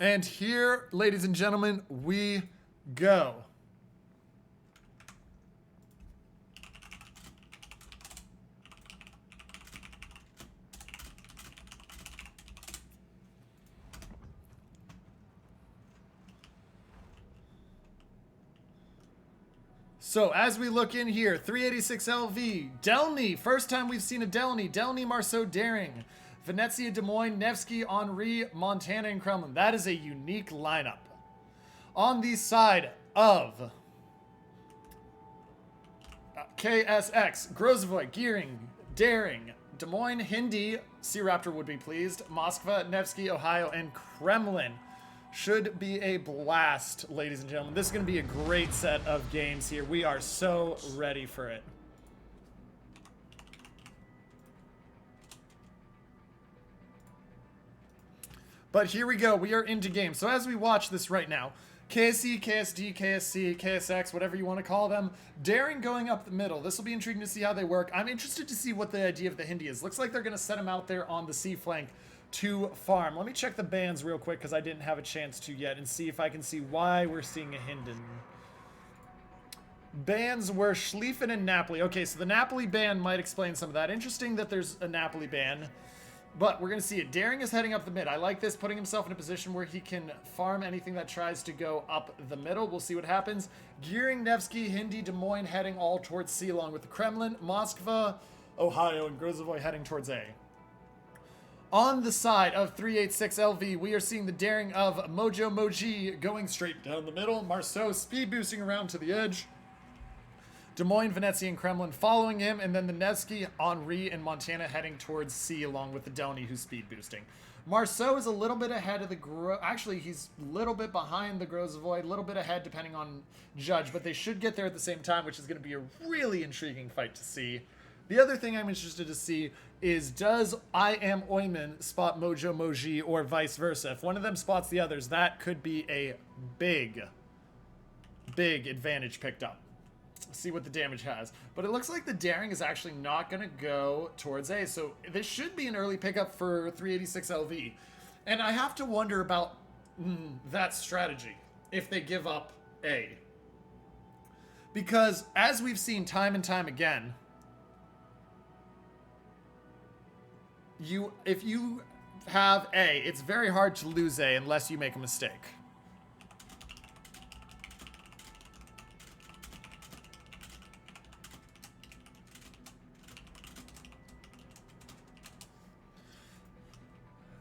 And here, ladies and gentlemen, we go. So as we look in here, 386 LV, Delny, first time we've seen a Delny, Marceau, Daring, Venezia, Des Moines, Nevsky, Henri, Montana, and Kremlin. That is a unique lineup. On the side of KSX, Grozavoy, Gearing, Daring, Des Moines, Hindi, Sea Raptor would be pleased, Moskva, Nevsky, Ohio, and Kremlin. Should be a blast, ladies and gentlemen. This is going to be a great set of games here. We are so ready for it. But here we go. We are into game. So as we watch this right now, KSE, KSD, KSC, KSX, whatever you want to call them, Daring going up the middle. This will be intriguing to see how they work. I'm interested to see what the idea of the Hindi is. Looks like they're going to set him out there on the C flank to farm. Let me check the bans real quick because I didn't have a chance to yet and see if I can see why we're seeing a Hinden. Bans were Schlieffen and Napoli. Okay, so the Napoli ban might explain some of that. Interesting that there's a Napoli ban, but we're going to see it. Daring is heading up the mid. I like this, putting himself in a position where he can farm anything that tries to go up the middle. We'll see what happens. Gearing, Nevsky, Hindi, Des Moines heading all towards C along with the Kremlin, Moskva, Ohio, and Grozavoy heading towards A. On the side of 386 LV, we are seeing the Daring of Mojo Moji going straight down the middle. Marceau speed boosting around to the edge. Des Moines, Venezia, and Kremlin following him. And then the Nevsky, Henri, and Montana heading towards C along with the Delny who's speed boosting. Marceau is a little bit ahead of the... Actually, he's a little bit behind the Grozavoy. A little bit ahead depending on Judge. But they should get there at the same time, which is going to be a really intriguing fight to see. The other thing I'm interested to see is, does I Am Oyman spot Mojo Moji or vice versa? If one of them spots the others, that could be a big advantage picked up. Let's see what the damage has. But it looks like the Daring is actually not going to go towards A, so this should be an early pickup for 386 LV. And I have to wonder about that strategy if they give up A. Because as we've seen time and time again, if you have A, it's very hard to lose A unless you make a mistake.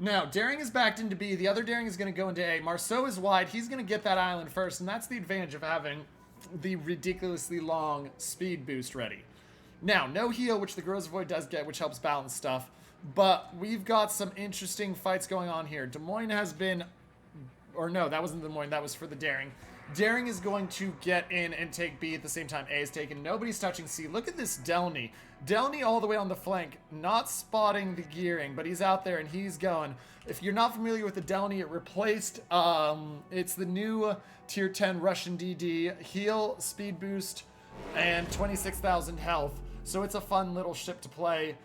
Now, Daring is backed into B. The other Daring is going to go into A. Marceau is wide. He's going to get that island first, and that's the advantage of having the ridiculously long speed boost ready. Now, no heal, which the Grozavoy does get, which helps balance stuff. But we've got some interesting fights going on here. Des Moines has been... Or no, that wasn't Des Moines. That was for the Daring. Daring is going to get in and take B at the same time A is taken. Nobody's touching C. Look at this Delny. Delny all the way on the flank. Not spotting the Gearing, but he's out there and he's going. If you're not familiar with the Delny, it replaced... it's the new Tier 10 Russian DD. Heal, speed boost, and 26,000 health. So it's a fun little ship to play.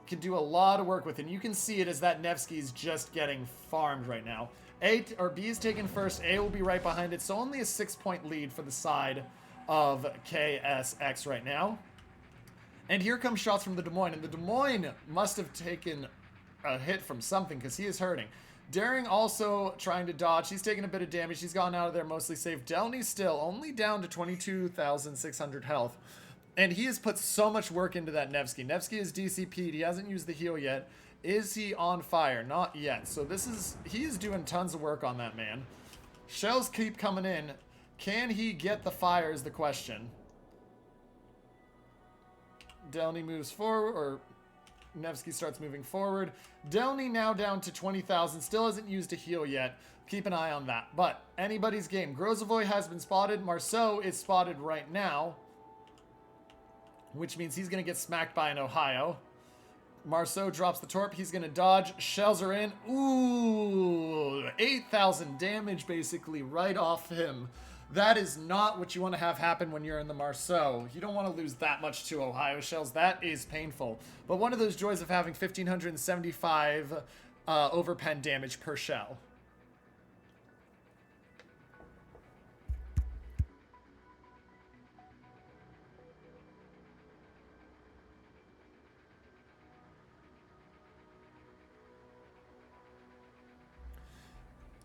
Can do a lot of work with, and you can see it as that Nevsky is just getting farmed right now. B is taken first. A will be right behind it, so only a 6-point lead for the side of KSX right now. And here come shots from the Des Moines, and the Des Moines must have taken a hit from something because he is hurting. Daring also trying to dodge. He's taking a bit of damage. He's gone out of there mostly safe. Delny still only down to 22,600 health. And he has put so much work into that Nevsky. Nevsky is DCP'd. He hasn't used the heal yet. Is he on fire? Not yet. So he is doing tons of work on that man. Shells keep coming in. Can he get the fire is the question. Delny moves forward, or Nevsky starts moving forward. Delny now down to 20,000. Still hasn't used a heal yet. Keep an eye on that. But anybody's game. Grozavoy has been spotted. Marceau is spotted right now, which means he's going to get smacked by an Ohio. Marceau drops the torp. He's going to dodge. Shells are in. Ooh, 8,000 damage basically right off him. That is not what you want to have happen when you're in the Marceau. You don't want to lose that much to Ohio shells. That is painful. But one of those joys of having 1,575 overpen damage per shell.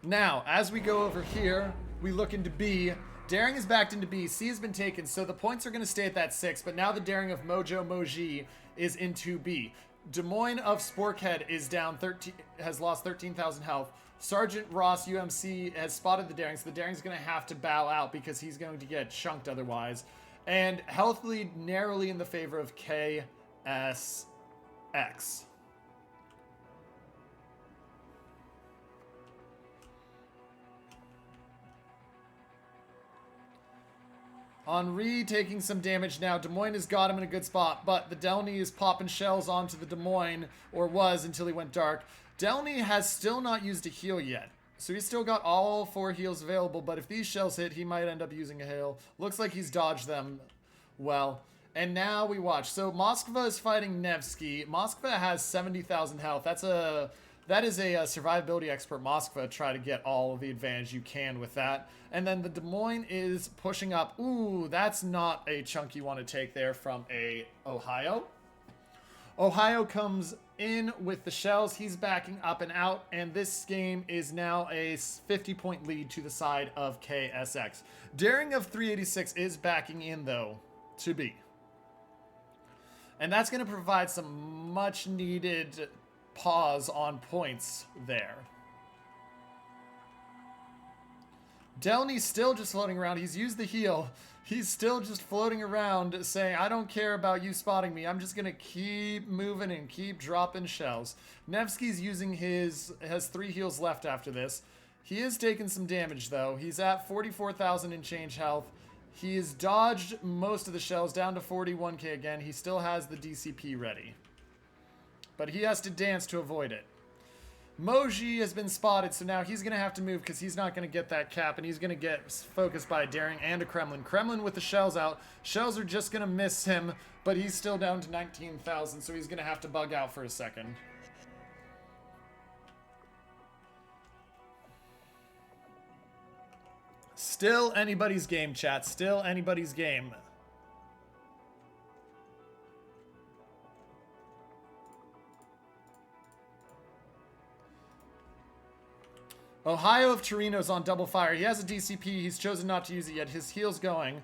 Now, as we go over here, we look into B. Daring is backed into B. C has been taken, so the points are going to stay at that 6, but now the daring of Mojo Moji is into B. Des Moines of Sporkhead is down 13, has lost 13,000 health. Sergeant Ross UMC has spotted the daring, so the daring's going to have to bow out because he's going to get chunked otherwise. And health lead narrowly in the favor of KSX. Henri taking some damage now. Des Moines has got him in a good spot, but the Delny is popping shells onto the Des Moines, or was until he went dark. Delny has still not used a heal yet, so he's still got all 4 heals available, but if these shells hit, he might end up using a heal. Looks like he's dodged them well. And now we watch. So Moskva is fighting Nevsky. Moskva has 70,000 health. That is a survivability expert, Moskva. Try to get all of the advantage you can with that. And then the Des Moines is pushing up. Ooh, that's not a chunk you want to take there from a Ohio. Ohio comes in with the shells. He's backing up and out. And this game is now a 50-point lead to the side of KSX. Daring of 386 is backing in, though, to B. And that's going to provide some much-needed pause on points there. Delny's still just floating around. He's used the heal. He's still just floating around saying, I don't care about you spotting me. I'm just going to keep moving and keep dropping shells. Nevsky's using has 3 heals left after this. He is taking some damage, though. He's at 44,000 in change health. He has dodged most of the shells down to 41k again. He still has the DCP ready, but he has to dance to avoid it. Moji has been spotted, so now he's going to have to move because he's not going to get that cap, and he's going to get focused by a daring and a Kremlin. Kremlin with the shells out. Shells are just going to miss him, but he's still down to 19,000, so he's going to have to bug out for a second. Still anybody's game, chat. Still anybody's game. Ohio of Torino's on double fire. He has a DCP. He's chosen not to use it yet. His heal's going.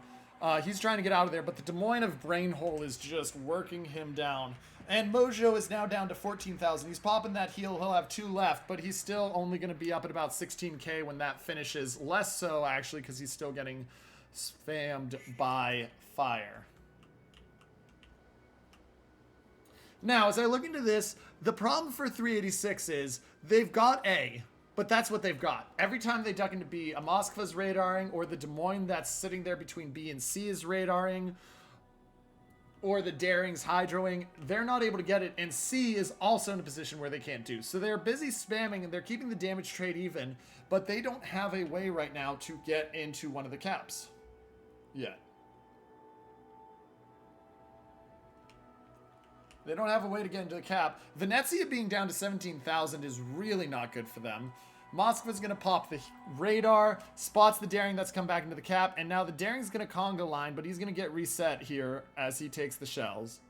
He's trying to get out of there, but the Des Moines of Brainhole is just working him down. And Mojo is now down to 14,000. He's popping that heal. He'll have 2 left, but he's still only going to be up at about 16k when that finishes. Less so, actually, because he's still getting spammed by fire. Now, as I look into this, the problem for 386 is they've got A, but that's what they've got. Every time they duck into B, a Moskva's radaring, or the Des Moines that's sitting there between B and C is radaring, or the Daring's hydroing. They're not able to get it, and C is also in a position where they can't do. So they're busy spamming, and they're keeping the damage trade even, but they don't have a way right now to get into one of the caps yet. They don't have a way to get into the cap. Venezia being down to 17,000 is really not good for them. Moskva's going to pop the radar, spots the Daring that's come back into the cap, and now the Daring's going to conga line, but he's going to get reset here as he takes the shells.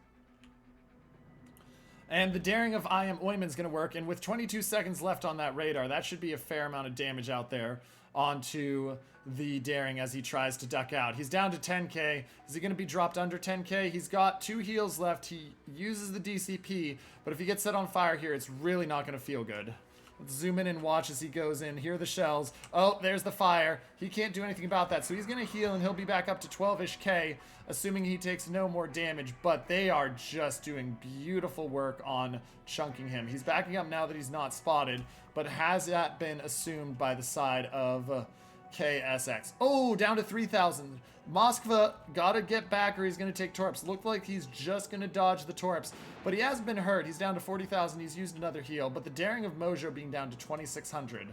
And the Daring of I Am Oyman's going to work, and with 22 seconds left on that radar, that should be a fair amount of damage out there onto the Daring as he tries to duck out. He's down to 10k. Is he going to be dropped under 10k? He's got 2 heals left. He uses the DCP, but if he gets set on fire here, it's really not going to feel good. Let's zoom in and watch as he goes in. Here are the shells. Oh, there's the fire. He can't do anything about that, so he's going to heal, and he'll be back up to 12-ish k, assuming he takes no more damage, but they are just doing beautiful work on chunking him. He's backing up now that he's not spotted, but has that been assumed by the side of KSX? Oh, down to 3,000. Moskva gotta get back or he's gonna take Torps. Looked like he's just gonna dodge the Torps, but he has been hurt. He's down to 40,000. He's used another heal, but the Daring of Mojo being down to 2,600.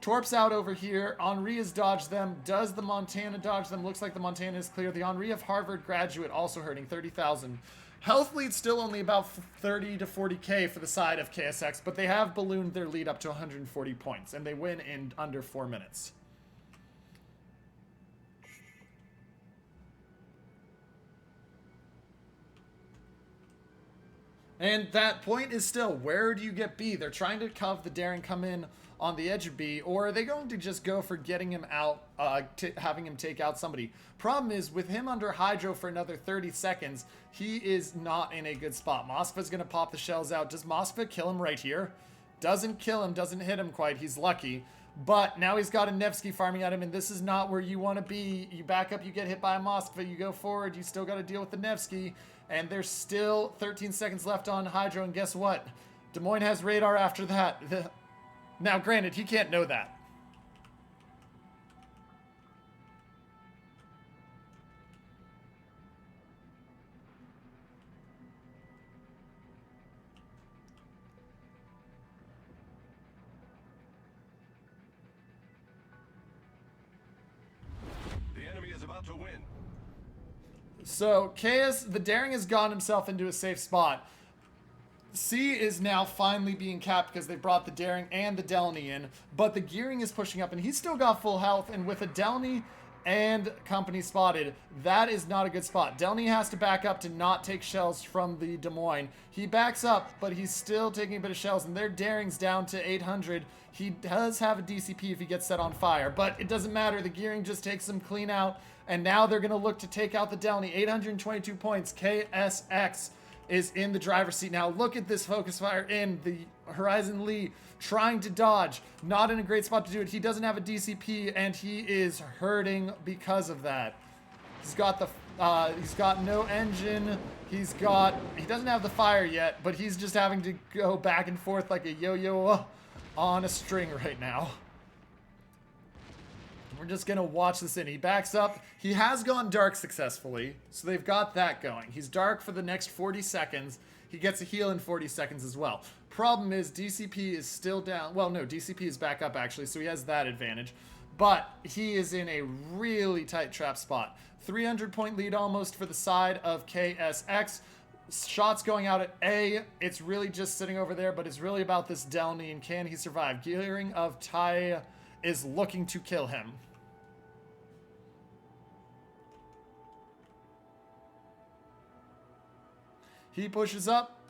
Torps out over here. Henri has dodged them. Does the Montana dodge them? Looks like the Montana is clear. The Henri of Harvard graduate also hurting 30,000. Health lead still only about 30 to 40k for the side of KSX, but they have ballooned their lead up to 140 points, and they win in under 4 minutes. And that point is still, where do you get B? They're trying to have the daring come in on the edge of B, or are they going to just go for getting him out, having him take out somebody? Problem is, with him under hydro for another 30 seconds, he is not in a good spot. Moskva's going to pop the shells out. Does Moskva kill him right here? Doesn't kill him, doesn't hit him quite. He's lucky. But now he's got a Nevsky farming at him, and this is not where you want to be. You back up, you get hit by a Moskva, you go forward, you still got to deal with the Nevsky, and there's still 13 seconds left on hydro, and guess what? Des Moines has radar after that. Now, granted, he can't know that. The enemy is about to win. So, the Daring has gotten himself into a safe spot. C is now finally being capped because they brought the Daring and the Delany in, but the Gearing is pushing up, and he's still got full health, and with a Delany and company spotted, that is not a good spot. Delany has to back up to not take shells from the Des Moines. He backs up, but he's still taking a bit of shells, and their Daring's down to 800. He does have a DCP if he gets set on fire, but it doesn't matter. The Gearing just takes him clean out, and now they're going to look to take out the Delany. 822 points. KSX is in the driver's seat now. Look at this focus fire in the Horizon Lee trying to dodge. Not in a great spot to do it. He doesn't have a DCP, and he is hurting because of that. He's got no engine. He doesn't have the fire yet, but he's just having to go back and forth like a yo-yo on a string right now. We're just going to watch this in. He backs up. He has gone dark successfully, so they've got that going. He's dark for the next 40 seconds. He gets a heal in 40 seconds as well. Problem is, DCP is still down. Well, no, DCP is back up, actually, so he has that advantage. But he is in a really tight trap spot. 300-point lead almost for the side of KSX. Shots going out at A. It's really just sitting over there, but it's really about this Delany, and can he survive? Gearing of Tai is looking to kill him. He pushes up,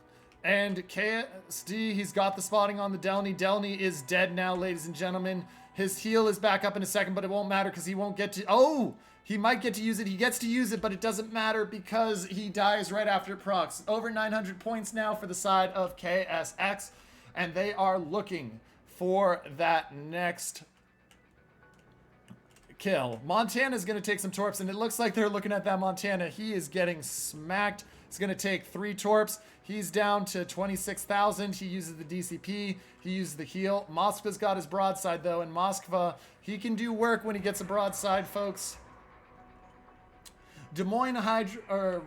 and KSD, he's got the spotting on the Delany. Delany is dead now, ladies and gentlemen. His heal is back up in a second, but it won't matter because he won't get to... Oh! He might get to use it. He gets to use it, but it doesn't matter because he dies right after it procs. Over 900 points now for the side of KSX, and they are looking for that next kill. Montana's going to take some torps, and it looks like they're looking at that Montana. He is getting smacked. It's going to take 3 torps. He's down to 26,000. He uses the DCP. He uses the heal. Moskva's got his broadside, though, and Moskva, he can do work when he gets a broadside, folks. Des Moines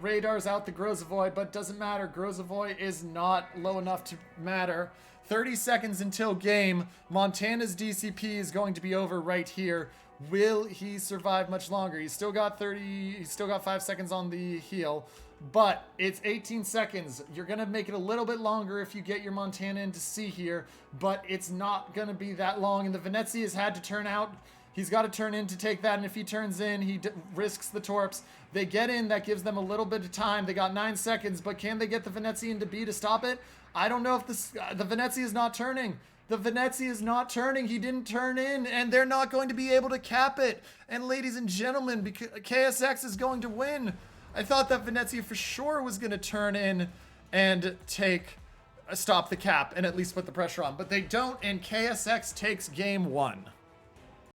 radar's out the Grozavoy, but doesn't matter. Grozavoy is not low enough to matter. 30 seconds until game. Montana's DCP is going to be over right here. Will he survive much longer? He's still got 5 seconds on the heal, but it's 18 seconds. You're going to make it a little bit longer if you get your Montana into C here, but it's not going to be that long, and the Venezia has had to turn out. He's got to turn in to take that, and if he turns in, he risks the torps. They get in. That gives them a little bit of time. They got 9 seconds, but can they get the Venezia into B to stop it? I don't know if the Venezia is not turning. The Venezia is not turning. He didn't turn in, and they're not going to be able to cap it. And ladies and gentlemen, because KSX is going to win. I thought that Venezia for sure was going to turn in and stop the cap and at least put the pressure on, but they don't, and KSX takes game 1.